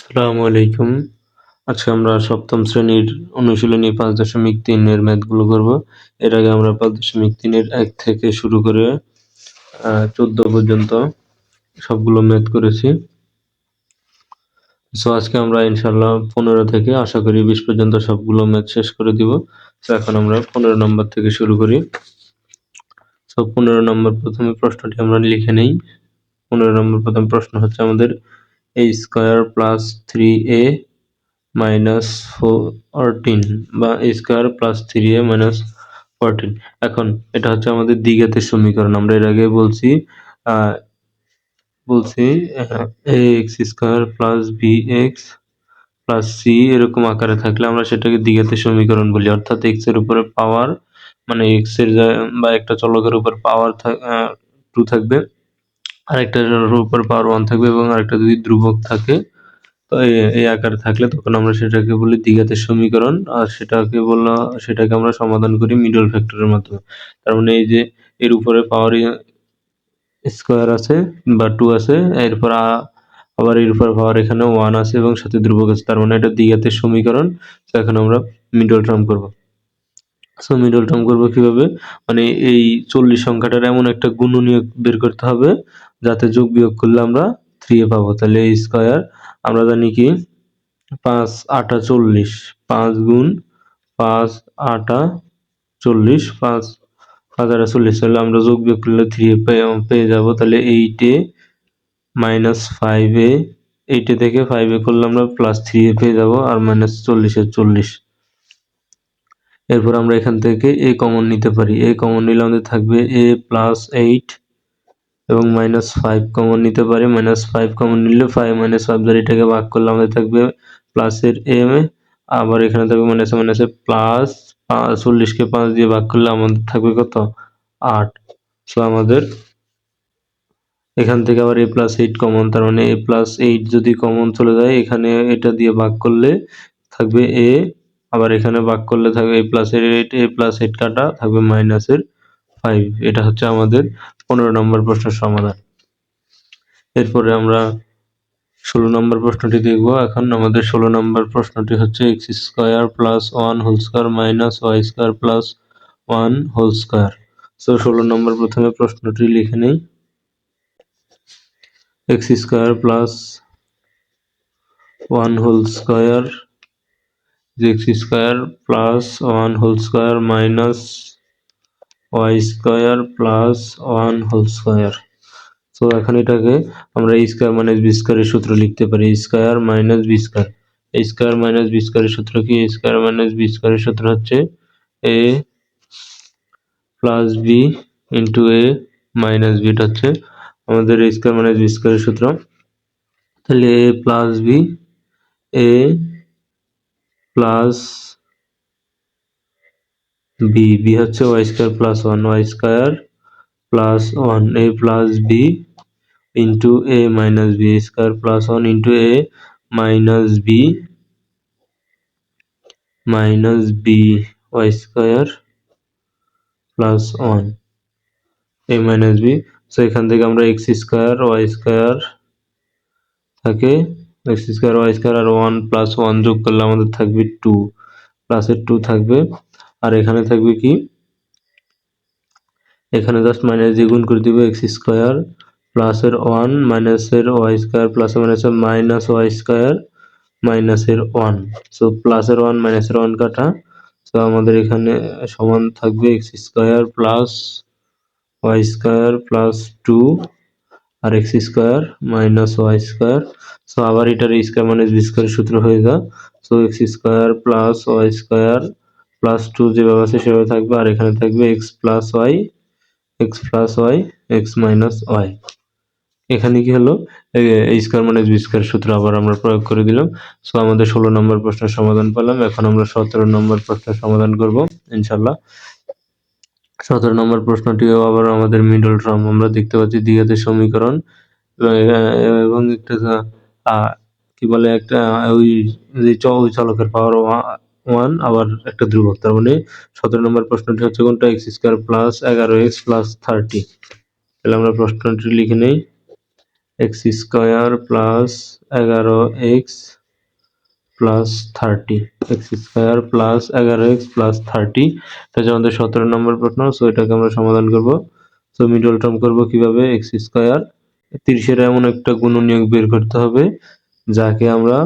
আসসালামু আলাইকুম। আজকে আমরা সপ্তম শ্রেণীর অনুশীলনী ৫.৩ এর ম্যাথগুলো করব। এর আগে আমরা ৫.৩ এর ১ থেকে শুরু করে ১৪ পর্যন্ত সবগুলো ম্যাথ করেছি। আজকে আমরা ইনশাআল্লাহ ১৫ থেকে আশা করি ২০ পর্যন্ত সবগুলো ম্যাথ শেষ করে দিব। এখন আমরা ১৫ নম্বর থেকে শুরু করি। ১৫ নম্বর প্রথমে প্রশ্নটি আমরা লিখে নেই। ১৫ নম্বর প্রথম প্রশ্ন হচ্ছে আমাদের a² + 3a -14 বা a² + 3a - 14। এখন এটা হচ্ছে আমাদের দ্বিঘাতের সমীকরণ। আমরা এর আগে বলছি ax² + bx + c এরকম আকারে থাকলে আমরা সেটাকে দ্বিঘাতের সমীকরণ বলি। অর্থাৎ x এর উপরে পাওয়ার মানে x এর বা একটা চলকের উপর পাওয়ার 2 থাকবে, আরেকটার উপর পাওয়ার 1 থাকবে এবং আরেকটা যদি ধ্রুবক থাকে তো এই আকারে থাকলে তখন আমরা সেটাকে বলি দ্বিঘাতের সমীকরণ। আর সেটাকে আমরা সমাধান করি মিডল ফ্যাক্টরের মাধ্যমে। তার মানে এই যে এর উপরে পাওয়ার স্কয়ার আছে বা 2 আছে, এরপর আবার এর উপর পাওয়ার এখানে 1 আছে এবং সাথে ধ্রুবক আছে। তার মানে এটা দ্বিঘাতের সমীকরণ। তো এখন আমরা মিডল টার্ম করব। মিডল টার্ম করব কিভাবে? মানে এই 40 সংখ্যাটার এমন একটা গুণনীয়ক বের করতে হবে যাতে যোগ বিয়োগ করলে আমরা 3a পাবো। তাহলে a স্কয়ার আমরা জানি কি 5 8 40, 5 গুণ 5 8 40, 5 5 8 40, তাহলে আমরা যোগ বিয়োগ করলে 3a পেয়ে যাব। তাহলে 8a - 5a, 8a থেকে 5a করলে আমরা +3a পেয়ে যাব আর -40 এর 40। এরপর আমরা এখান থেকে a কমন নিতে পারি। a কমন নিলে আমাদের থাকবে a + 8 এবং -5 কমন নিতে পারি। -5 কমন নিলে 5 - 5 দ্বারা এটাকে ভাগ করলে আমাদের থাকবে প্লাসের a, আবার এখানে থাকবে মাইনাসে মাইনাসে প্লাস 40 কে 5 দিয়ে ভাগ করলে আমাদের থাকবে কত? 8। সো আমাদের এখান থেকে আবার a + 8 কমন, তার মানে a + 8 যদি কমন চলে যায় এখানে এটা দিয়ে ভাগ করলে থাকবে a, আবার এখানে ভাগ করলে থাকবে a + 8 কাটা থাকবে -5। এটা হচ্ছে আমাদের 15 নম্বর প্রশ্নের সমাধান। এরপরে আমরা 16 নম্বর প্রশ্নটি দেখব। এখন আমাদের 16 নম্বর প্রশ্নটি হচ্ছে x² + 1² - y² + 1²। 16 নম্বর প্রথমে প্রশ্নটি লিখে নেই। x² + 1² x² + 1² - y² + 1²। এখন এটাকে আমরা a² - b² এর সূত্র লিখতে পারি। a² - b²। a² - b² এর সূত্র কি? a² - b² এর সূত্র হচ্ছে a + b * a - b। এটা হচ্ছে আমাদের a² - b² এর সূত্র। তাহলে a + b, a + b, b হচ্ছে y² + 1, y² + 1, a + b * a - b, a² + 1 * a - b - b, y² + 1, a - b। এখান থেকে আমরা x² y² থাকে, x² y² আর 1 + 1 যোগ করলে আমাদের থাকবে 2, প্লাসের 2 থাকবে। আর এখানে থাকবে কি? এখানে জাস্ট মাইনাস দিয়ে গুণ করে দিব। x² প্লাসের 1 মাইনাসের y² প্লাসে মাইনাসে -y² মাইনাসের 1। সো প্লাসের 1 মাইনাসের 1 কাটা। সো আমাদের এখানে সমান থাকবে x² + y² + 2 আর x² - y²। সো আবার এটার a² - b² সূত্র হয়ে যায়। সো x² + y² + 2 যেভাবে আছে সেভাবে থাকবে। আর এখানে থাকবে x + y, x + y, x - y। এখানে কি হলো? a² - b² সূত্র আবার আমরা প্রয়োগ করে দিলাম। সো আমাদের 16 নম্বর প্রশ্নের সমাধান পেলাম। এখন আমরা 17 নম্বর প্রশ্নের সমাধান করব ইনশাআল্লাহ। 17 নম্বর প্রশ্নটিও আবার আমাদের মিডল টার্ম। আমরা দেখতে পাচ্ছি দ্বিঘাতের সমীকরণ এবং একটা কি বলে একটা ওই চলকের পাওয়ার 1 আবার একটা ধ্রুবক। তার মানে 17 নম্বর প্রশ্নটি হচ্ছে কোনটা? x² + 11x + 30। তাহলে আমরা প্রশ্নটি লিখে নেই। x² + 11x plus 30, x square plus 11x plus 30, এটা হচ্ছে আমাদের 17 নম্বর প্রশ্ন। সো এটাকে আমরা সমাধান করব। সো মিডল টার্ম করব কিভাবে, এক্স স্কোয়ার 30 এর এমন একটা গুণনীয়ক বের করতে হবে যাকে আমরা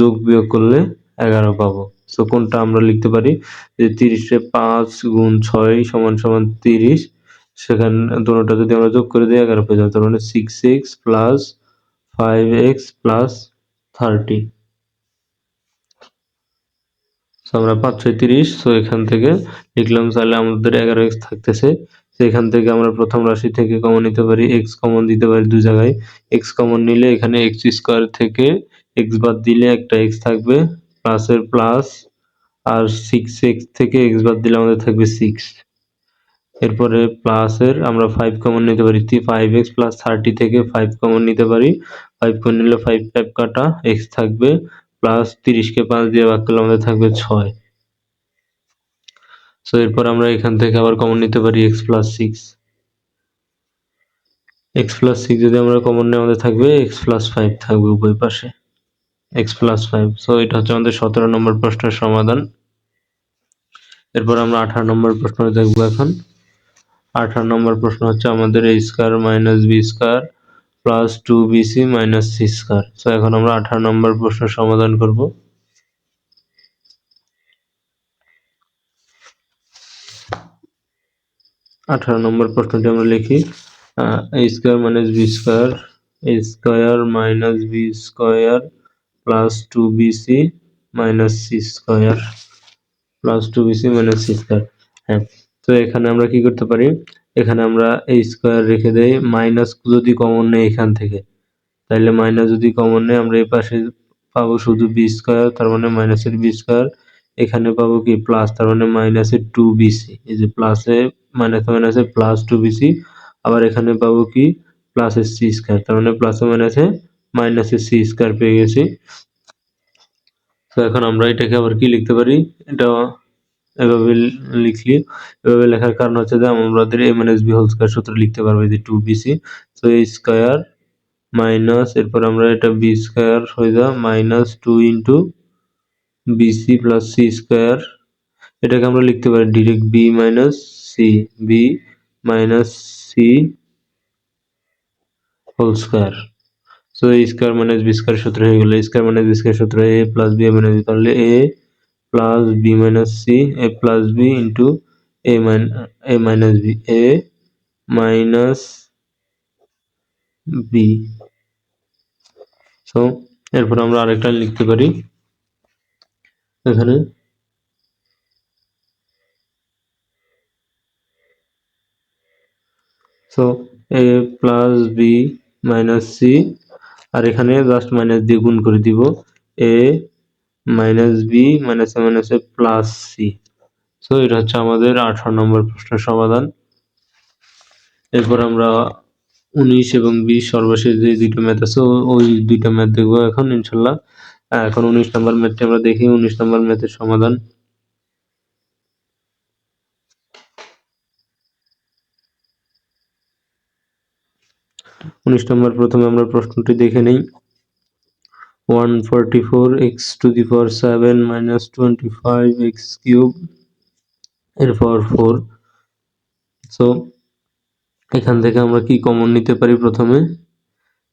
যোগ বিয়োগ করলে 11 পাবো। সো কোনটা আমরা লিখতে পারি যে 30-এ 5 গুণ 6 সমান সমান 30, সেখানে দুটোটা যদি আমরা যোগ করে দিই 11 পেয়ে যাবো, তার মানে 6x plus 5x plus 30। So আমরা 5 6 30। সো এখান থেকে লিখলাম, তাহলে আমাদের 11x থাকতেছে। সেখান থেকে আমরা প্রথম রাশি থেকে কমন নিতে পারি, x কমন দিতে পারি দুই জায়গায়। x কমন নিলে এখানে x স্কোয়ার থেকে x বাদ দিলে একটা x থাকবে, প্লাসের প্লাস, আর 6x থেকে x বাদ দিলে আমাদের থাকবে 6। এরপরে প্লাসের আমরা 5 কমন নিতে পারি, 5x প্লাস 30 থেকে 5 কমন নিতে পারি, 5 কমন নিলে 5 5 কাটা, x থাকবে, প্লাস 30-কে 5 দিয়ে ভাগ করলে আমাদের থাকবে 6। সো এরপর আমরা এখান থেকে আবার কমন নিতে পারি x প্লাস 6, x প্লাস 6 যদি আমরা কমন নিই আমাদের থাকবে x প্লাস 5 থাকবে উভয় পাশে, x প্লাস 5। সো এটা হচ্ছে আমাদের 17 নম্বর প্রশ্নের সমাধান। এরপর আমরা 18 নম্বর প্রশ্ন দেখবো এখন। 18 নম্বর প্রশ্ন হচ্ছে আমাদের a square minus b square plus 2bc minus c square. So এখন আমরা 18 নম্বর প্রশ্নের সমাধান করব। 18 নম্বর প্রশ্নটি আমরা লিখি, a square minus b square, a square minus b square plus 2bc minus c square, plus 2bc minus c square. হ্যাঁ, তো এখানে আমরা কি করতে পারি, এখানে আমরা a স্কয়ার রেখে দেই, মাইনাস যদি কমন নেই এখান থেকে, তাইলে মাইনাস যদি কমন নেই আমরা এই পাশে পাবো শুধু বি স্কয়ার, তার মানে মাইনাসের বি স্কয়ার। এখানে পাবো কি প্লাস, তার মানে মাইনাসের 2bc, এই যে প্লাসে মাইনাসে মাইনাসে প্লাস 2bc। আবার এখানে পাবো কি প্লাসের সি স্কয়ার, তার মানে প্লাসে মাইনাসে মাইনাসের সি স্কয়ার পেয়ে গেছি। তো এখন আমরা এটাকে আবার কি লিখতে পারি, এটা এভাবে লিখলি, এভাবে লেখার কারণ হচ্ছে যে আমাদের a minus b whole square সূত্র লিখতে পারবো, এই যে 2bc। তো এই স্কয়ার মাইনাস, এরপর আমরা এটা বি স্কয়ার হয়ে যা minus 2 into BC plus C square. এটাকে আমরা লিখতে পারি direct B minus C, B minus C whole square. So A square minus B square সূত্র হয়ে গেল, স্কয়ার মাইনাস বি স্কয়ার সূত্র A plus B minus B, তাহলে A plus B minus C, A plus B into A minus B, A minus B. So এরপর আমরা আরেকটা লিখতে পারি এখানে, so A plus B minus C, আর এখানে just minus দিয়ে গুণ করে দিব, এ মাইনাস বি মাইনাসে মাইনাসে প্লাস সি। সো এটা হচ্ছে আমাদের 18 নম্বর প্রশ্নের সমাধান। এরপর আমরা 19 এবং 20 সর্বশেষ যে দুইটা ম্যাথ আছে ওই দুইটা ম্যাথ দেখবো এখন ইনশাল্লাহ। এখন 19 নম্বর ম্যাথটি আমরা দেখি, 19 নম্বর ম্যাথের সমাধান। 19 নম্বর প্রথমে আমরা প্রশ্নটি দেখে নেই, 144x to the power 7 minus 25x cube এর পাওয়ার 4। সো এখান থেকে আমরা কি কমন নিতে পারি, প্রথমে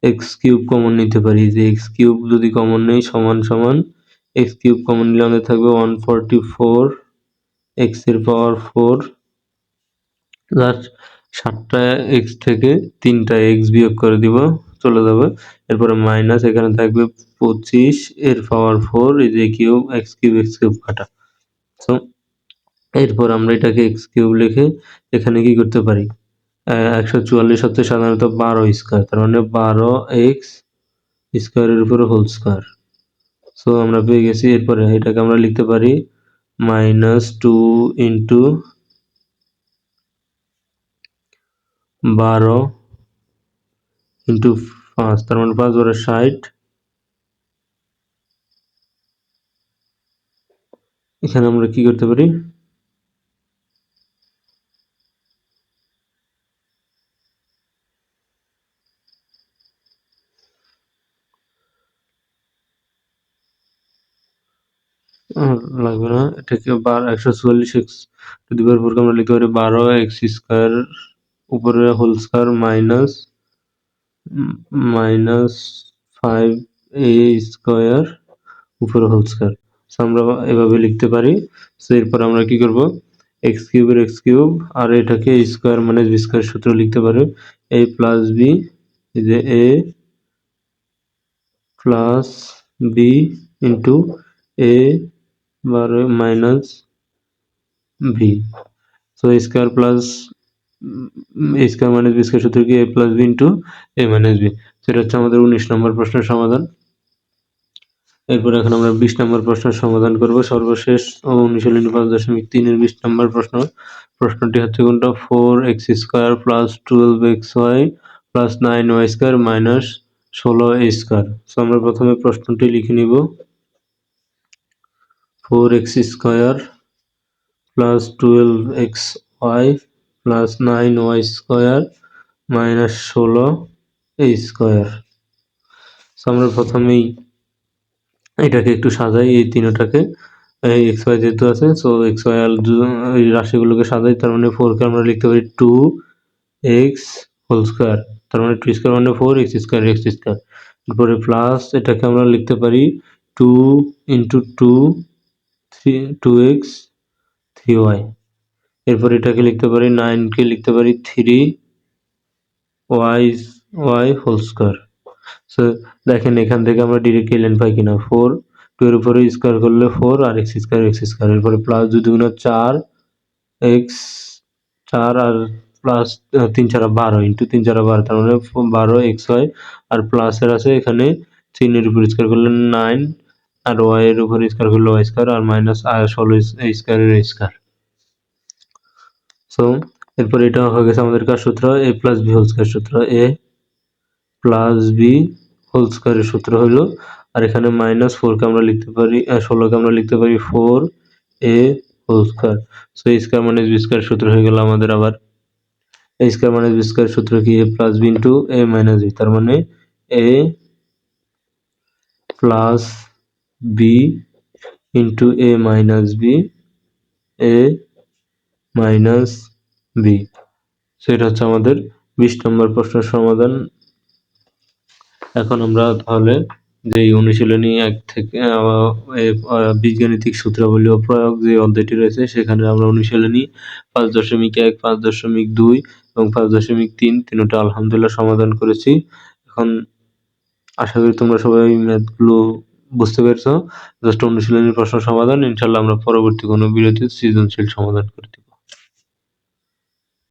এক্স কিউব কমন নিতে পারি, যে এক্স কিউব যদি কমন নেই সমান সমান এক্স কিউব কমন নিলে আমাদের থাকবে 144 এক্স এর পাওয়ার 4, জাস্ট 7টা এক্স থেকে 3টা এক্স বিয়োগ করে দিব, চলে যাবে। এরপরে মাইনাস, এখানে থাকবে 25 এর পাওয়ার 4, এই যে কিউব এক্স কিউব কাটা। সো এরপর আমরা এটাকে এক্স কিউব লিখে এখানে কি করতে পারি, 144 হচ্ছে সাধারণত 12 স্কয়ার, তার মানে 12 এক্স স্কয়ারের উপরে হোল স্কয়ার। সো আমরা পেয়ে গেছি। এরপরে এটাকে আমরা লিখতে পারি মাইনাস 2 ইন্টু 12 ইন্টু 5, তার মানে 5 বারে 60। এখানে আমরা কি করতে পারি, লাগবে না, এটাকে 144 এক্স টু দি পাওয়ার 4 আমরা লিখতে পারি 12 এক্স স্কোয়ার উপরে হোল স্কোয়ার মাইনাস 5 এ স্কোয়ার উপরে হোল স্কোয়ার। আমরা এভাবে লিখতে পারি। এরপর আমরা কি করব, এক্স কিউবের এক্স কিউব আর এটাকে স্কোয়ার মানে বি স্কোয়ার সূত্র লিখতে পারি, এ প্লাস বি, যে A plus B into A minus B. So square plus A square minus B square সূত্র কি, A plus B into A minus B. সেটা হচ্ছে আমাদের 19 নম্বর প্রশ্নের সমাধান। এরপর এখন আমরা 20 নম্বর প্রশ্নের সমাধান করব, সর্বশেষ অনুশীলনী 5.3 এর 20 নম্বর প্রশ্ন। প্রশ্নটি হচ্ছে কোনটা, 4x square plus 12xy plus 9y square minus 16a square. So আমরা প্রথমে প্রশ্নটি লিখে নিব, 4x square plus 12xy plus 9y square minus 16a square. So আমরা প্রথমেই এটাকে একটু সাজাই, এই তিনটাকে এক্স ওয়াই যেহেতু আছে, সো এক্স ওয়াই আর এই রাশিগুলোকে সাজাই। তার মানে 4কে আমরা লিখতে পারি 2x হোল স্কোয়ার, তার মানে 2 স্কোয়ার মানে 4, এক্স স্কোয়ার এক্স স্কোয়ার। এরপরে প্লাস এটাকে আমরা লিখতে পারি 2 ইন্টু 2 2x 3y। এরপর এটাকে লিখতে পারি 9কে লিখতে পারি 3y হোল স্কোয়ার। সো দেখেন এখান থেকে আমরা ডিরেক্ট ln পাই কিনা, 4 2 এর উপরে স্কোয়ার করলে 4 আর এক্স স্কোয়ার, এরপরে প্লাস 2 দুগুণে 4 এক্স 4 আর প্লাস 3 4 12 ইন্টু 3 4 12, তার মানে 12 এক্স ওয়াই আর প্লাসের আছে এখানে 3 এর উপর স্কোয়ার করলে 9 আর ওয়াই এর উপর স্কোয়ার করলে ওয়াই স্কোয়ার আর মাইনাস 16 স্কোয়ারের স্কোয়ার। সো এরপর এটা হয়ে গেছে আমাদের কার সূত্র, A plus B whole square সূত্র, এ প্লাস বি হোল স্কোয়ারের সূত্র হলো, আর এখানে মাইনাস 4কে আমরা লিখতে পারি 16কে আমরা লিখতে পারি 4a হোল স্কোয়ার। সো এ স্কোয়ার মাইনাস বি স্কোয়ার সূত্র হয়ে গেল আমাদের আবার, এ স্কোয়ার মাইনাস বি স্কোয়ার সূত্র কি, A plus B into A minus B, তার মানে এ plus B into A minus B, A minus B. সেটা হচ্ছে আমাদের 20 নম্বর প্রশ্নের সমাধান। এখন আমরা তাহলে যে অনুশীলনী 1 থেকে বীজগাণিতিক সূত্রাবলী ও প্রয়োগ যে অধ্যায়টি রয়েছে সেখানে আমরা অনুশীলনী 5.1, 5.2 এবং 5.3 তিনটা আলহামদুলিল্লাহ সমাধান করেছি। এখন আশা করি তোমরা সবাই ম্যাথগুলো বুঝতে পেরেছো। জাস্ট অনুশীলনীর প্রশ্ন সমাধান, ইনশাল্লাহ আমরা পরবর্তী কোনো ভিডিওতে সৃজনশীল সমাধান করতে